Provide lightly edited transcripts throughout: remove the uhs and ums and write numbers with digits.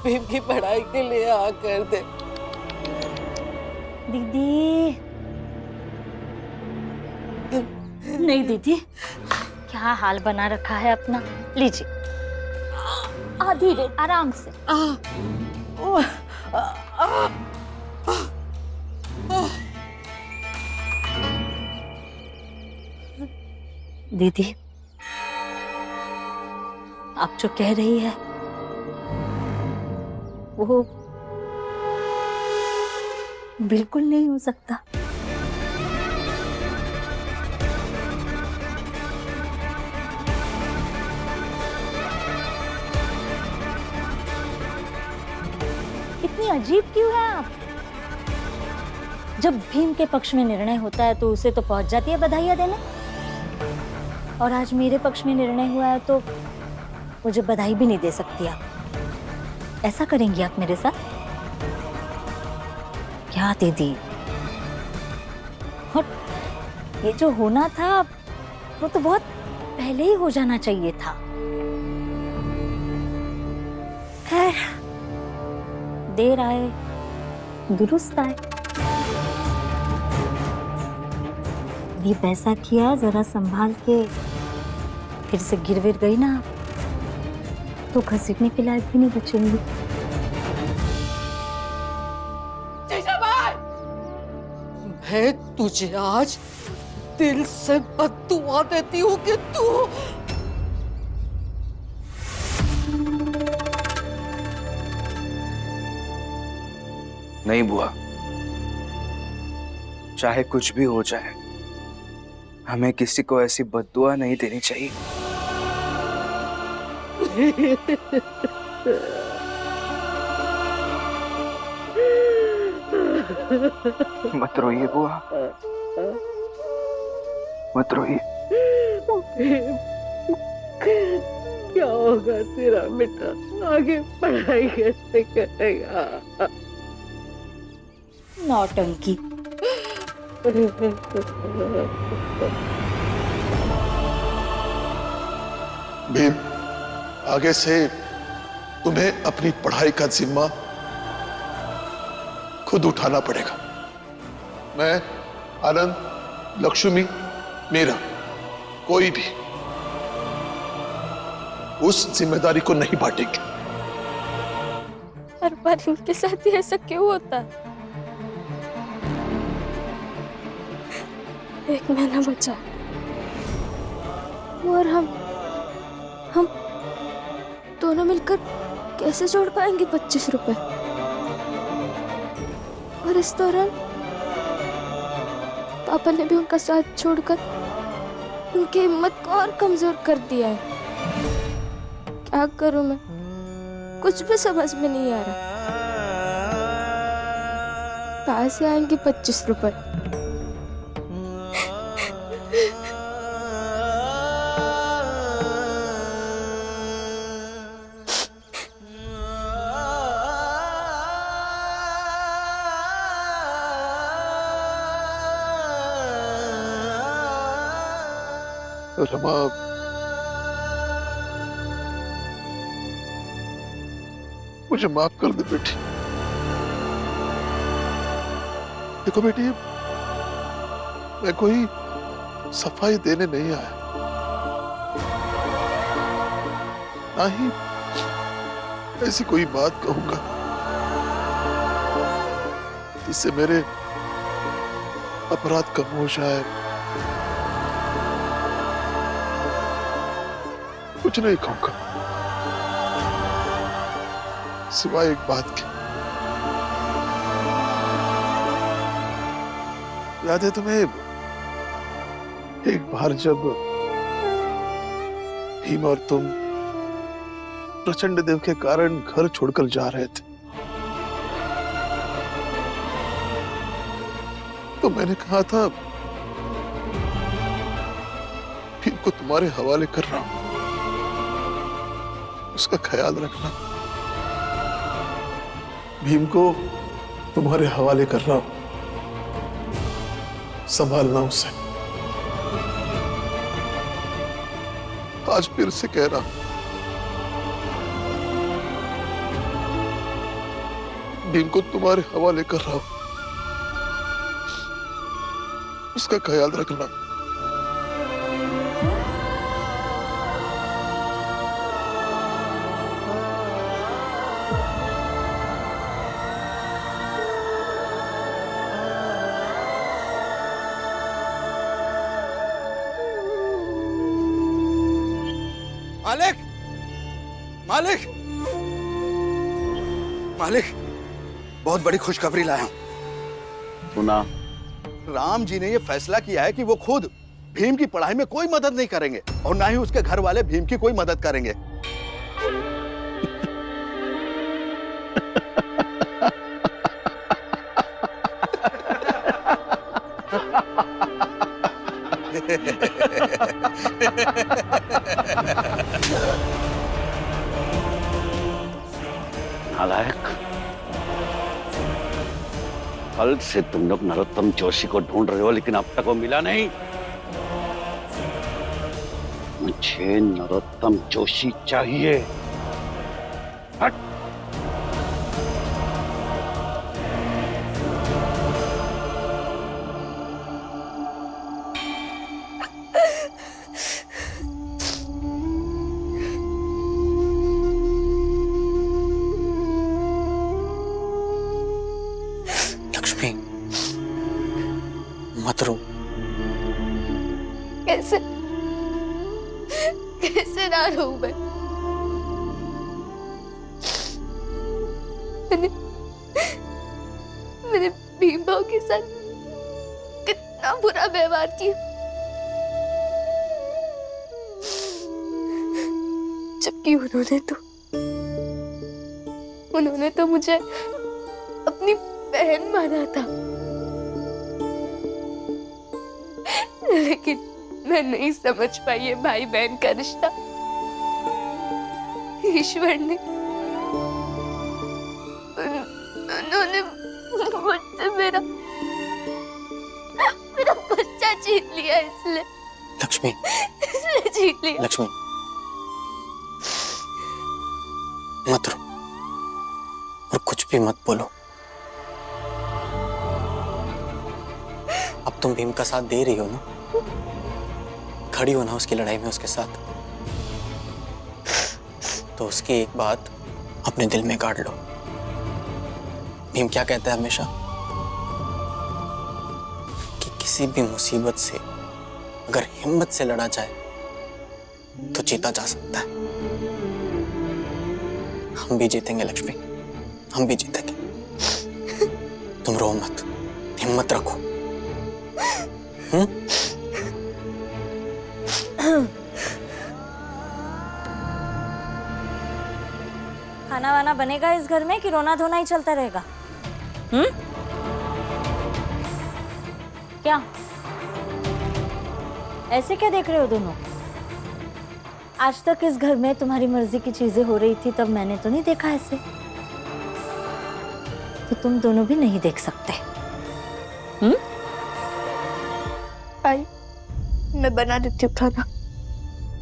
भीम की पढ़ाई के लिए आ कर दे। दीदी नहीं दीदी, क्या हाल बना रखा है अपना। लीजिए, धीरे आराम से। दीदी आप जो कह रही है वो बिल्कुल नहीं हो सकता। इतनी अजीब क्यों है आप? जब भीम के पक्ष में निर्णय होता है तो उसे तो पहुंच जाती है बधाइयां देने, और आज मेरे पक्ष में निर्णय हुआ है तो मुझे बधाई भी नहीं दे सकती आप। ऐसा करेंगी आप मेरे साथ क्या दीदी? और ये जो होना था वो तो बहुत पहले ही हो जाना चाहिए था। खैर, देर आए दुरुस्त आए। ये पैसा किया, जरा संभाल के, फिर से गिर विर गई ना तो घसीटने के लायक भी नहीं बचेंगी। मैं तुझे आज दिल से बद्दुआ देती हूँ कि तू नहीं बुआ, चाहे कुछ भी हो जाए हमें किसी को ऐसी बद्दुआ नहीं देनी चाहिए। मत रोइए बुआ, मत रोइए। क्या होगा तेरा बेटा? आगे पढ़ाई कैसे करेगा? नौटंकी। भीम, आगे से तुम्हें अपनी पढ़ाई का जिम्मा खुद उठाना पड़ेगा। मैं, आनंद, लक्ष्मी, मीरा, कोई भी उस जिम्मेदारी को नहीं बांटेंगे। हर बार इनके साथ ही ऐसा क्यों होता है? एक महीना बचा और हम दोनों मिलकर कैसे जोड़ पाएंगे 25 रुपए? और इस दौरान पापा ने भी उनका साथ छोड़कर उनकी हिम्मत को और कमजोर कर दिया है। क्या करूं मैं? कुछ भी समझ में नहीं आ रहा। कहाँ से आएंगे 25 रुपए? रमा, मुझे माफ कर दे बेटी। देखो बेटी, मैं कोई सफाई देने नहीं आया, ना ही ऐसी कोई बात कहूंगा जिससे मेरे अपराध कम हो जाए। कुछ नहीं कहूंगा सिवाय एक बात की। याद है तुम्हें एक बार जब भीम और तुम प्रचंड देव के कारण घर छोड़कर जा रहे थे, तो मैंने कहा था भीम को तुम्हारे हवाले कर रहा हूं, उसका ख्याल रखना। भीम को तुम्हारे हवाले कर रहा हूं, संभालना उसे। आज फिर से कह रहा हूं, भीम को तुम्हारे हवाले कर रहा हूं, उसका ख्याल रखना। मालिक, मालिक, मालिक, बहुत बड़ी खुशखबरी लाया हूं। सुना, राम जी ने ये फैसला किया है कि वो खुद भीम की पढ़ाई में कोई मदद नहीं करेंगे और ना ही उसके घर वाले भीम की कोई मदद करेंगे। नालायक, कल से तुम लोग नरोत्तम जोशी को ढूंढ रहे हो लेकिन अब तक वो मिला नहीं। मुझे नरोत्तम जोशी चाहिए। हट। लक्ष्मी, मत रो। कैसे कैसे ना रो मैं? मैंने भीम भाव के साथ कितना बुरा व्यवहार किया, जबकि उन्होंने तो मुझे अपनी बहन माना था, लेकिन मैं नहीं समझ पाई ये भाई बहन का रिश्ता। ईश्वर ने उन्होंने मुझसे मेरा बच्चा जीत लिया, इसलिए लक्ष्मी, जीत लिया। लक्ष्मी, मत रो और कुछ भी मत बोलो। अब तुम भीम का साथ दे रही हो ना, खड़ी हो ना उसकी लड़ाई में उसके साथ, तो उसकी एक बात अपने दिल में गाड़ लो। भीम क्या कहता है हमेशा कि किसी भी मुसीबत से अगर हिम्मत से लड़ा जाए तो जीता जा सकता है। हम भी जीतेंगे लक्ष्मी, हम भी जीतेंगे। तुम रो मत, हिम्मत रखो। खाना वाना बनेगा इस घर में कि रोना धोना ही चलता रहेगा? क्या ऐसे क्या देख रहे हो दोनों? आज तक इस घर में तुम्हारी मर्जी की चीजें हो रही थी, तब मैंने तो नहीं देखा ऐसे। तो तुम दोनों भी नहीं देख सकते। आई, मैं बना देती हूँ खाना।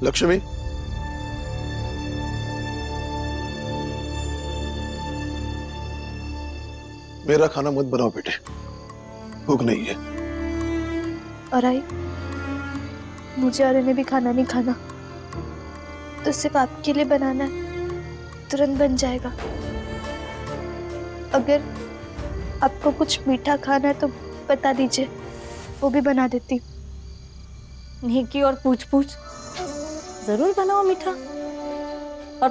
लक्ष्मी, मेरा खाना मत बनाओ बेटे, भूख नहीं है। और आई, मुझे और इन्हें भी खाना नहीं खाना, तो सिर्फ आपके लिए बनाना है, तुरंत बन जाएगा। अगर आपको कुछ मीठा खाना है तो बता दीजिए, वो भी बना देती हूँ। निकी और पूछ पूछ जरूर बनाओ मीठा। और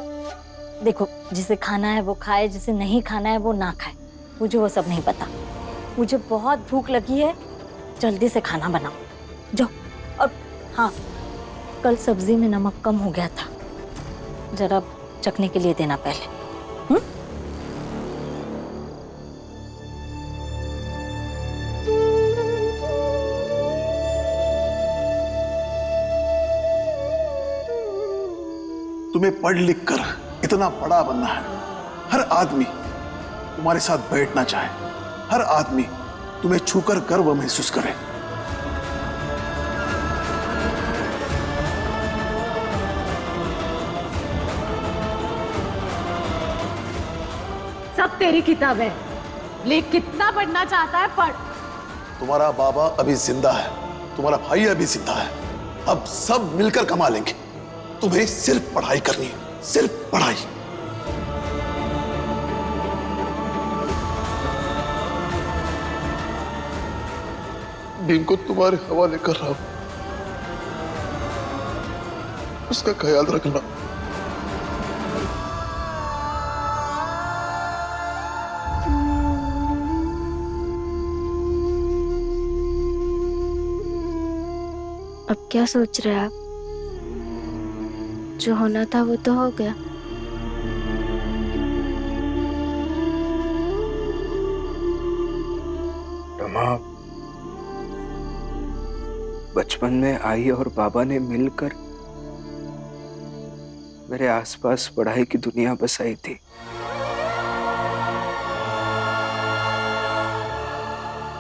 देखो, जिसे खाना है वो खाए, जिसे नहीं खाना है वो ना खाए, मुझे वो सब नहीं पता। मुझे बहुत भूख लगी है, जल्दी से खाना बनाओ, जाओ। और हाँ, कल सब्जी में नमक कम हो गया था, जरा चखने के लिए देना पहले। तुम्हें पढ़ लिख कर इतना बड़ा बनना है। हर आदमी तुम्हारे साथ बैठना चाहे, हर आदमी तुम्हें छूकर गर्व महसूस करे। सब तेरी किताब है। ले कितना पढ़ना चाहता है पढ़। तुम्हारा बाबा अभी जिंदा है, तुम्हारा भाई अभी जिंदा है, अब सब मिलकर कमा लेंगे। तुम्हें सिर्फ पढ़ाई करनी है, सिर्फ पढ़ाई। भीम को तुम्हारे हवाले कर रहा हूं, उसका ख्याल रखना। अब क्या सोच रहे हैं आप? जो होना था वो तो हो गया। रमा, बचपन में आई और बाबा ने मिलकर मेरे आसपास पढ़ाई की दुनिया बसाई थी।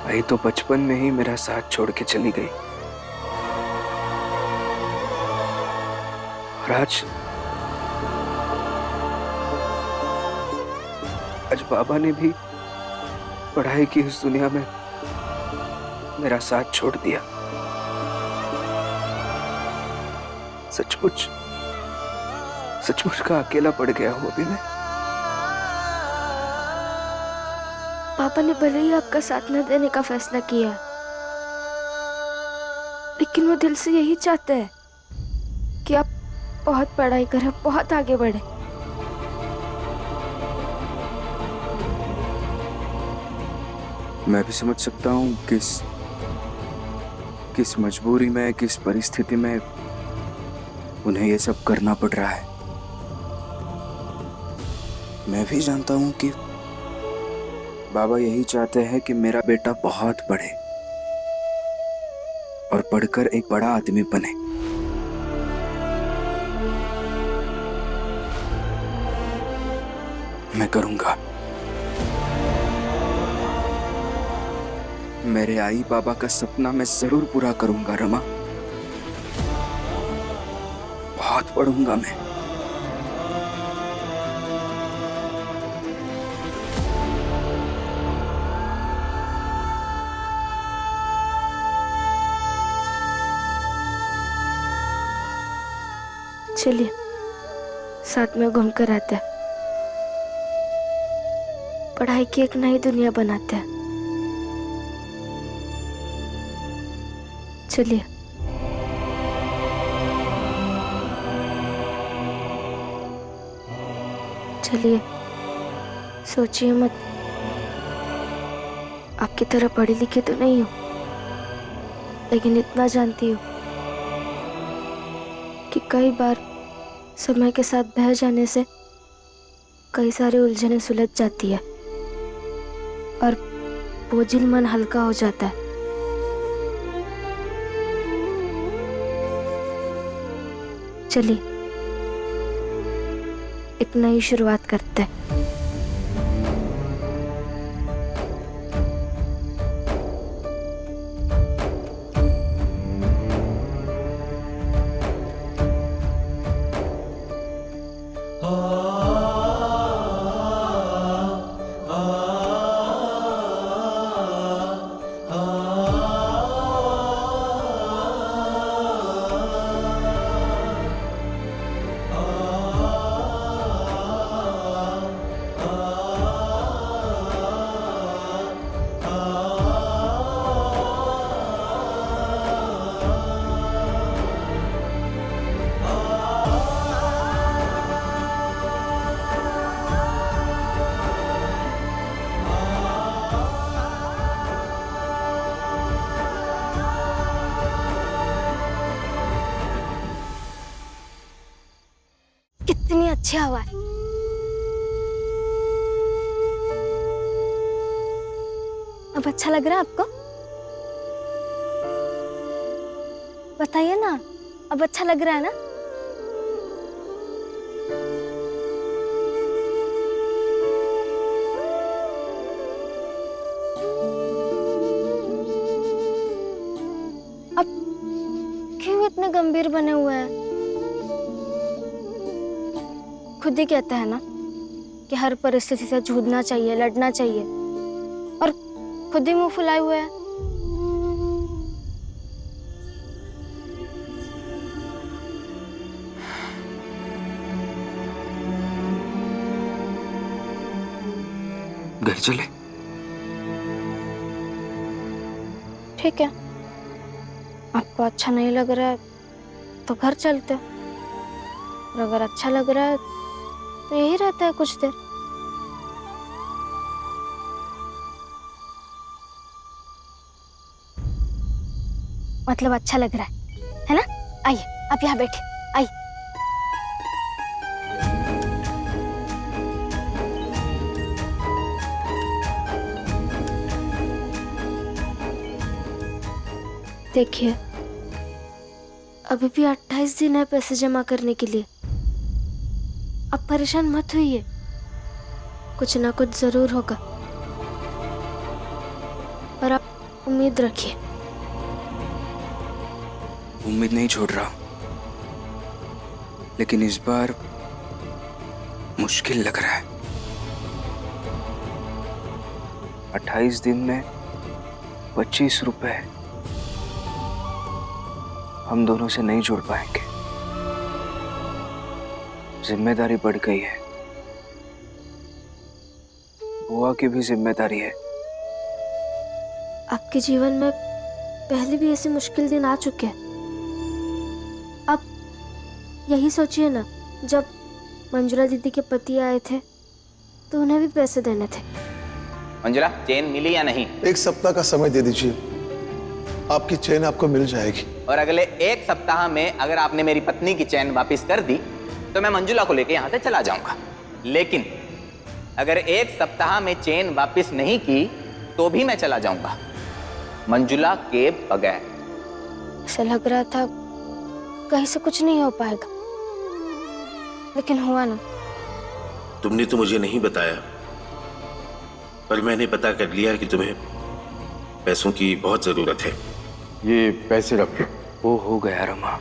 आई तो बचपन में ही मेरा साथ छोड़ के चली गई। और आज बाबा ने भी पढ़ाई की इस दुनिया में मेरा साथ छोड़ दिया। सचमुच सचमुच का अकेला पड़ गया हूं अभी मैं। पापा ने भले ही आपका साथ न देने का फैसला किया, लेकिन वो दिल से यही चाहते हैं कि आप बहुत पढ़ाई करें, बहुत आगे बढ़े। मैं भी समझ सकता हूँ किस मजबूरी में, किस परिस्थिति में उन्हें ये सब करना पड़ रहा है। मैं भी जानता हूँ कि बाबा यही चाहते हैं कि मेरा बेटा बहुत पढ़े और पढ़कर एक बड़ा आदमी बने। मैं करूंगा। मेरे आई बाबा का सपना मैं जरूर पूरा करूंगा रमा। बहुत पढ़ूंगा मैं। चलिए साथ में घूम कर आते हैं, पढ़ाई की एक नई दुनिया बनाते हैं। चलिए। चलिए, सोचिए मत। आपकी तरह पढ़ी लिखी तो नहीं हूं, लेकिन इतना जानती हूँ कि कई बार समय के साथ बह जाने से कई सारी उलझनें सुलझ जाती है और बोझिल मन हल्का हो जाता है। चलिए एक नई शुरुआत करते हैं। कितनी अच्छी हवा है। अब अच्छा लग रहा है आपको? बताइए ना, अब अच्छा लग रहा है ना? अब क्यों इतने गंभीर बने हुए हैं? खुद ही कहते हैं ना कि हर परिस्थिति से जूझना चाहिए, लड़ना चाहिए। खुद ही मुंह फुलाए हुए हैं। घर चले? ठीक है, आपको अच्छा नहीं लग रहा है तो घर चलते हैं, और अगर अच्छा लग रहा है तो यही रहता है कुछ देर। मतलब अच्छा लग रहा है ना? आइए, आप यहाँ बैठिए, आइए। देखिए, अभी भी 28 दिन है पैसे जमा करने के लिए। अब परेशान मत होइए, कुछ ना कुछ जरूर होगा, पर आप उम्मीद रखिए। उम्मीद नहीं छोड़ रहा, लेकिन इस बार मुश्किल लग रहा है। 28 दिन में 25 रुपए हम दोनों से नहीं जोड़ पाएंगे। जिम्मेदारी बढ़ गई है, बुआ की भी जिम्मेदारी है। आपके जीवन में पहले भी ऐसे मुश्किल दिन आ चुके हैं। आप यही सोचिए ना, जब मंजुला दीदी के पति आए थे तो उन्हें भी पैसे देने थे। मंजुला, चेन मिली या नहीं? 1 सप्ताह का समय दे दीजिए, आपकी चेन आपको मिल जाएगी। और अगले 1 सप्ताह में अगर आपने मेरी पत्नी की चेन वापस कर दी तो मैं मंजुला को लेकर यहां से चला जाऊंगा। लेकिन अगर 1 सप्ताह में चेन वापस नहीं की तो भी मैं चला जाऊंगा, मंजुला के बगैर। ऐसा लग रहा था कहीं से कुछ नहीं हो पाएगा, लेकिन हुआ ना। तुमने तो मुझे नहीं बताया, पर मैंने पता कर लिया कि तुम्हें पैसों की बहुत जरूरत है। ये पैसे रखो। वो हो गया रमा,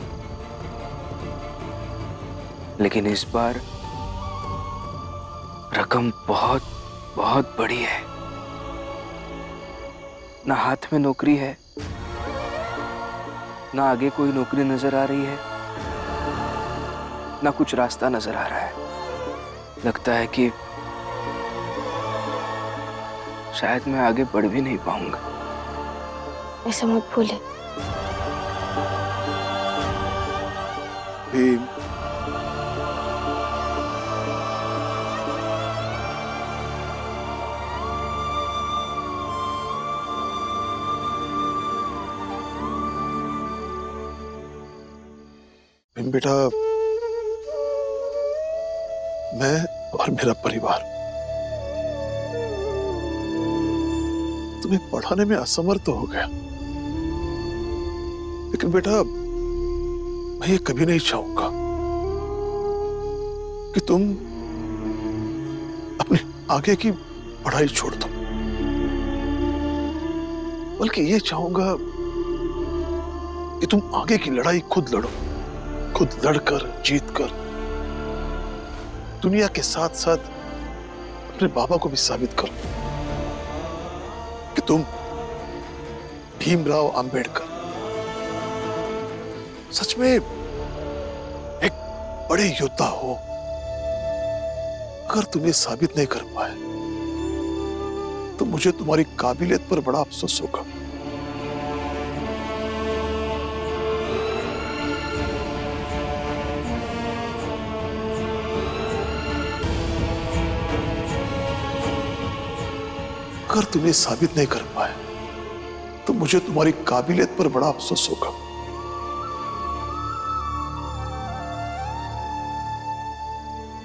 लेकिन इस बार रकम बहुत बहुत बड़ी है। ना हाथ में नौकरी है, ना आगे कोई नौकरी नजर आ रही है, ना कुछ रास्ता नजर आ रहा है। लगता है कि शायद मैं आगे बढ़ भी नहीं पाऊंगा। ऐसा मत भूले। भीम, भीम बेटा, मैं और मेरा परिवार तुम्हें पढ़ाने में असमर्थ तो हो गया, लेकिन बेटा मैं ये कभी नहीं चाहूंगा कि तुम अपने आगे की पढ़ाई छोड़ दो, बल्कि ये चाहूंगा कि तुम आगे की लड़ाई खुद लड़ो, खुद लड़कर जीतकर दुनिया के साथ साथ अपने बाबा को भी साबित करो कि तुम भीमराव अंबेडकर सच में एक बड़े योद्धा हो। अगर तुम ये साबित नहीं कर पाए तो मुझे तुम्हारी काबिलियत पर बड़ा अफसोस होगा। अगर तुम ये साबित नहीं कर पाए तो मुझे तुम्हारी काबिलियत पर बड़ा अफसोस होगा।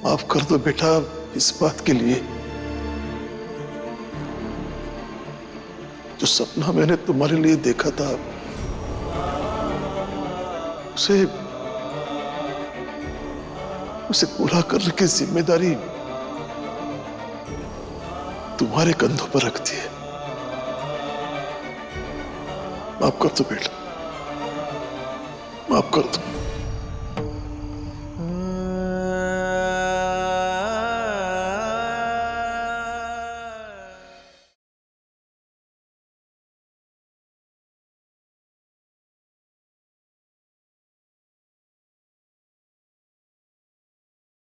माफ कर दो बेटा इस बात के लिए, जो सपना मैंने तुम्हारे लिए देखा था उसे पूरा करने की जिम्मेदारी तुम्हारे कंधों पर रख दी है। माफ कर दो बेटा, माफ कर दो।